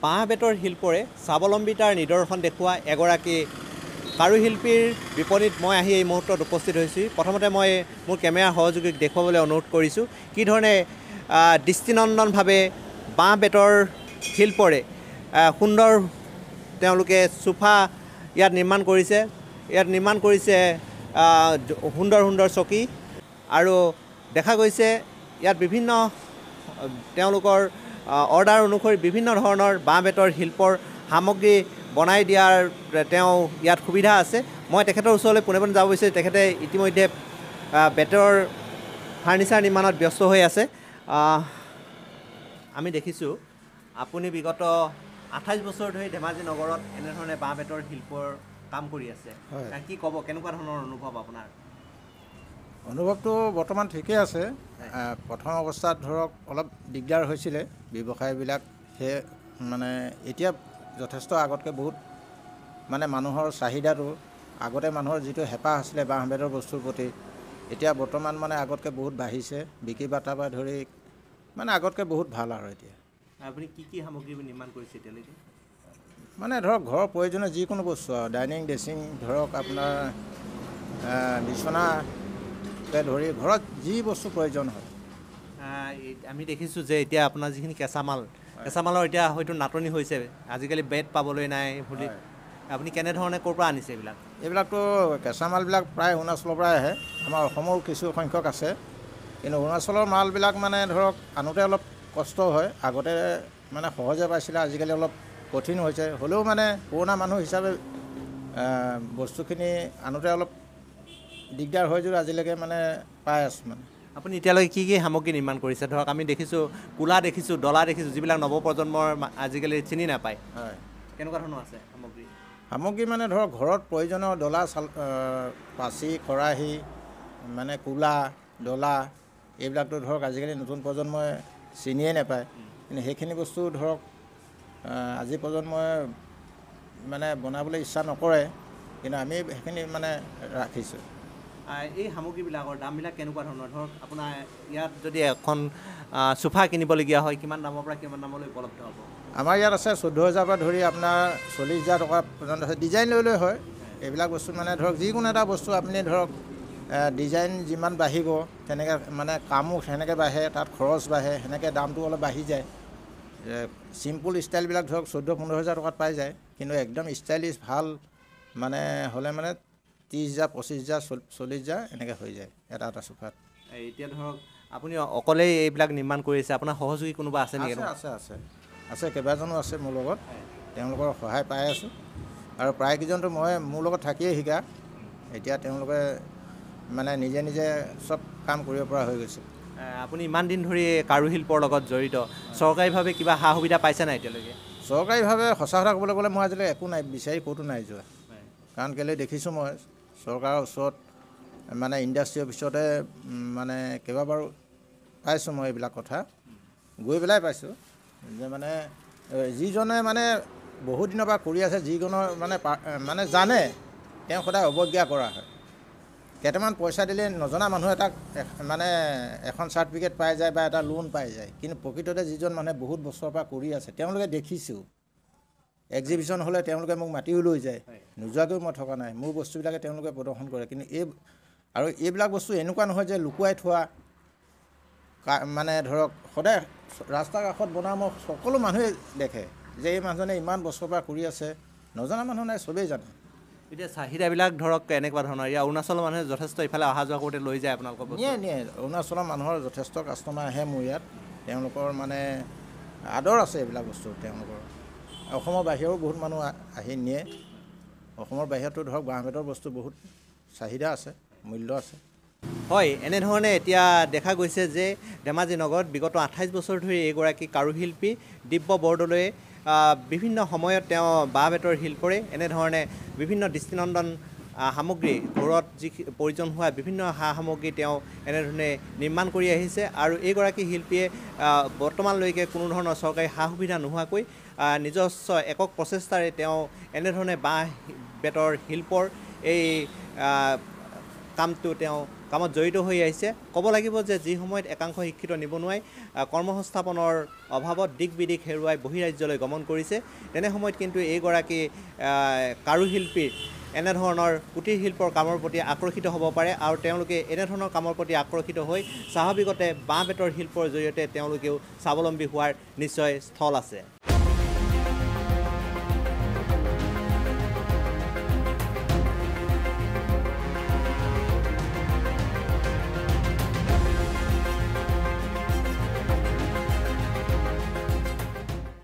বাঁহ বেতৰ শিল্পৰে স্বাৱলম্বিতাৰ নিদৰ্শন দেখুওৱা এগৰাকী কাৰুশিল্পীৰ বিপণীত মই আহি এই মুহূৰ্তত উপস্থিত হৈছোঁ। প্ৰথমতে মই মোৰ কেমেৰা সহযোগীক দেখুৱাবলৈ অনুৰোধ কৰিছোঁ কি ধৰণে দৃষ্টিনন্দনভাৱে বাঁহ বেতৰ শিল্পৰে সুন্দৰ তেওঁলোকে সোফা ইয়াত নিৰ্মাণ কৰিছে। ইয়াত নিৰ্মাণ কৰিছে সুন্দৰ সুন্দৰ চকী আৰু দেখা গৈছে ইয়াত বিভিন্ন তেওঁলোকৰ অৰ্ডাৰ অনুসৰি বিভিন্ন ধৰণৰ বাঁহ বেতৰ শিল্পৰ সামগ্ৰী বনাই দিয়াৰ তেওঁ ইয়াত সুবিধা আছে। মই তেখেতৰ ওচৰলৈ পোনে পোনে যাব বিচাৰিছোঁ। তেখেতে ইতিমধ্যে বেতৰ ফাৰ্নিচাৰ নিৰ্মাণত ব্যস্ত হৈ আছে। আমি দেখিছোঁ আপুনি বিগত 28 বছৰ ধৰি ধেমাজি নগৰত এনেধৰণে বাঁহ বেতৰ শিল্পৰ কাম কৰি আছে। কি ক'ব, কেনেকুৱা ধৰণৰ অনুভৱ আপোনাৰ? অনুভৱটো বৰ্তমান ঠিকেই আছে। প্ৰথম অৱস্থাত ধৰক অলপ দিগদাৰ হৈছিলে ব্যৱসায়বিলাক, সেই মানে এতিয়া যথেষ্ট আগতকৈ বহুত মানে মানুহৰ চাহিদাটো, আগতে মানুহৰ যিটো হেঁপাহ আছিলে বাঁহ বেতৰ বস্তুৰ প্ৰতি, এতিয়া বৰ্তমান মানে আগতকৈ বহুত বাঢ়িছে। বিক্ৰী বাৰ্তাৰ পৰা ধৰি মানে আগতকৈ বহুত ভাল আৰু এতিয়া। আপুনি কি কি সামগ্ৰী নিৰ্মাণ কৰিছে এতিয়ালৈকে? মানে ধৰক ঘৰৰ প্ৰয়োজনীয় যিকোনো বস্তু আৰু ডাইনিং ড্ৰেছিং ধৰক আপোনাৰ বিচনাকে ধৰি ঘৰত যি বস্তু প্ৰয়োজন হয়। আমি দেখিছোঁ যে এতিয়া আপোনাৰ যিখিনি কেঁচামালৰ এতিয়া হয়তো নাটনি হৈছে, আজিকালি বেড পাবলৈ নাই বুলি। আপুনি কেনেধৰণে ক'ৰ পৰা আনিছে এইবিলাক? এইবিলাকতো কেঁচামালবিলাক প্ৰায় অৰুণাচলৰ পৰাই আহে। আমাৰ অসমৰো কিছু সংখ্যক আছে, কিন্তু অৰুণাচলৰ মালবিলাক মানে ধৰক আনোতে অলপ কষ্ট হয়। আগতে মানে সহজে পাইছিলে, আজিকালি অলপ কঠিন হৈছে। হ'লেও মানে পুৰণা মানুহ হিচাপে বস্তুখিনি আনোতে অলপ দিগদাৰ হয় যদিও আজিলৈকে মানে পাই আছোঁ। মানে আপুনি এতিয়ালৈকে কি কি সামগ্ৰী নিৰ্মাণ কৰিছে? ধৰক আমি দেখিছোঁ কোলা দেখিছোঁ, ডলা দেখিছোঁ, যিবিলাক নৱপ্ৰজন্মৰ আজিকালি চিনি নাপায়। হয়, কেনেকুৱা ধৰণৰ আছে সামগ্ৰী? সামগ্ৰী মানে ধৰক ঘৰত প্ৰয়োজনীয় ডলা, পাচি, খৰাহী, মানে কোলা, ডলা, এইবিলাকতো ধৰক আজিকালি নতুন প্ৰজন্মই চিনিয়ে নাপায়। কিন্তু সেইখিনি বস্তু ধৰক আজি প্ৰজন্মই মানে বনাবলৈ ইচ্ছা নকৰে, কিন্তু আমি সেইখিনি মানে ৰাখিছোঁ। এই সামগ্ৰীবিলাকৰ দামবিলাক কেনেকুৱা ধৰণৰ? ধৰক আপোনাৰ ইয়াত যদি এখন সোফা কিনিবলগীয়া হয়, কিমান দামৰ পৰা কিমান দামলৈ উপলব্ধ হ'ব? আমাৰ ইয়াত আছে 14,000 পৰা ধৰি আপোনাৰ 40,000 টকা পৰ্যন্ত আছে। ডিজাইন লৈ লৈ হয় এইবিলাক বস্তু। মানে ধৰক যিকোনো এটা বস্তু আপুনি ধৰক ডিজাইন যিমান বাঢ়িব তেনেকৈ মানে কামো সেনেকৈ বাঢ়ে, তাত খৰচ বাঢ়ে, সেনেকৈ দামটো অলপ বাঢ়ি যায়। চিম্পুল ষ্টাইলবিলাক ধৰক 14,000-15,000 টকাত পাই যায়, কিন্তু একদম ষ্টাইলিছ ভাল মানে হ'লে মানে 30,000, 25,000, 40,000 এনেকৈ হৈ যায় এটা এটা চোফাত। এতিয়া ধৰক আপুনি অকলেই এইবিলাক নিৰ্মাণ কৰিছে, আপোনাৰ সহযোগী কোনোবা আছে নেকি? আছে কেইবাজনো আছে মোৰ লগত, তেওঁলোকৰ সহায় পাই আছোঁ। আৰু প্ৰায়কেইজনতো মই মোৰ লগত থাকিয়ে শিকা, এতিয়া তেওঁলোকে মানে নিজে নিজে চব কাম কৰিব পৰা হৈ গৈছে। আপুনি ইমান দিন ধৰি কাৰুশিল্পৰ লগত জড়িত, চৰকাৰীভাৱে কিবা সা সুবিধা পাইছে নাই এতিয়ালৈকে? চৰকাৰীভাৱে সঁচা কথা ক'বলৈ গ'লে মই আজিলৈ একো নাই বিচাৰি ক'তো নাই যোৱা। কাৰণ কেলৈ দেখিছোঁ মই চৰকাৰৰ ওচৰত মানে ইণ্ডাষ্ট্ৰী অফিচতে মানে কেইবাবাৰো পাইছোঁ মই এইবিলাক কথা, গৈ পেলাই পাইছোঁ যে মানে যিজনে মানে বহুত দিনৰ পৰা কৰি আছে, যিজনৰ মানে জানে, তেওঁ সদায় অৱজ্ঞা কৰা হয়। কেইটামান পইচা দিলে নজনা মানুহ এটাক মানে এখন চাৰ্টিফিকেট পাই যায় বা এটা লোন পাই যায়, কিন্তু প্ৰকৃততে যিজন মানুহে বহুত বছৰৰ পৰা কৰি আছে তেওঁলোকে দেখিছোঁ। এক্সিবিশ্যন হ'লে তেওঁলোকে মোক মাতিও লৈ যায়, নোযোৱাকৈও মই থকা নাই। মোৰ বস্তুবিলাকে তেওঁলোকে প্ৰদৰ্শন কৰে। কিন্তু এইবিলাক বস্তু এনেকুৱা নহয় যে লুকুৱাই থোৱা, মানে ধৰক সদায় ৰাস্তাৰ কাষত বনোৱা মই সকলো মানুহে দেখে যে এই মানুহজনে ইমান বছৰৰ পৰা কৰি আছে, নজনা মানুহ নাই, চবেই জানে। এতিয়া চাহিদাবিলাক ধৰক এনেকুৱা ধৰণৰ, এতিয়া অৰুণাচলৰ মানুহে যথেষ্ট ইফালে অহা যোৱা কৰোঁতে লৈ যায় আপোনালোকৰ বস্তু? নিয়ে অৰুণাচলৰ মানুহৰ যথেষ্ট কাষ্টমাৰ আহে মোৰ ইয়াত, তেওঁলোকৰ মানে আদৰ আছে এইবিলাক বস্তু তেওঁলোকৰ। অসমৰ বাহিৰেও বহুত মানুহ আহি নিয়ে। অসমৰ বাহিৰতো ধৰক বাঁহ বেতৰ বস্তু বহুত চাহিদা আছে, মূল্য আছে। হয়, এনেধৰণে এতিয়া দেখা গৈছে যে ধেমাজি নগৰত বিগত 28 বছৰ ধৰি এগৰাকী কাৰুশিল্পী দিব্য বৰদলৈয়ে বিভিন্ন সময়ত তেওঁ বাঁহ বেতৰ শিল্পৰে এনেধৰণে বিভিন্ন দৃষ্টিনন্দন সামগ্ৰী, ঘৰত যি প্ৰয়োজন হোৱা বিভিন্ন সা সামগ্ৰী তেওঁ এনেধৰণে নিৰ্মাণ কৰি আহিছে। আৰু এইগৰাকী শিল্পীয়ে বৰ্তমানলৈকে কোনো ধৰণৰ চৰকাৰী সা সুবিধা নোহোৱাকৈ নিজস্ব একক প্ৰচেষ্টাৰে তেওঁ এনেধৰণে বাঁহ বেতৰ শিল্পৰ এই কামটো তেওঁ কামত জড়িত হৈ আহিছে। ক'ব লাগিব যে যি সময়ত একাংশ শিক্ষিত নিবনুৱাই কৰ্মসংস্থাপনৰ অভাৱত দিক বিদিক হেৰুৱাই বহিৰাজ্যলৈ গমন কৰিছে, তেনে সময়ত কিন্তু এইগৰাকী কাৰুশিল্পীৰ এনেধৰণৰ কুটিৰ শিল্পৰ কামৰ প্ৰতি আকৰ্ষিত হ'ব পাৰে আৰু তেওঁলোকে এনেধৰণৰ কামৰ প্ৰতি আকৰ্ষিত হৈ স্বাভাৱিকতে বাঁহ বেতৰ শিল্পৰ জৰিয়তে তেওঁলোকেও স্বাৱলম্বী হোৱাৰ নিশ্চয় স্থল আছে।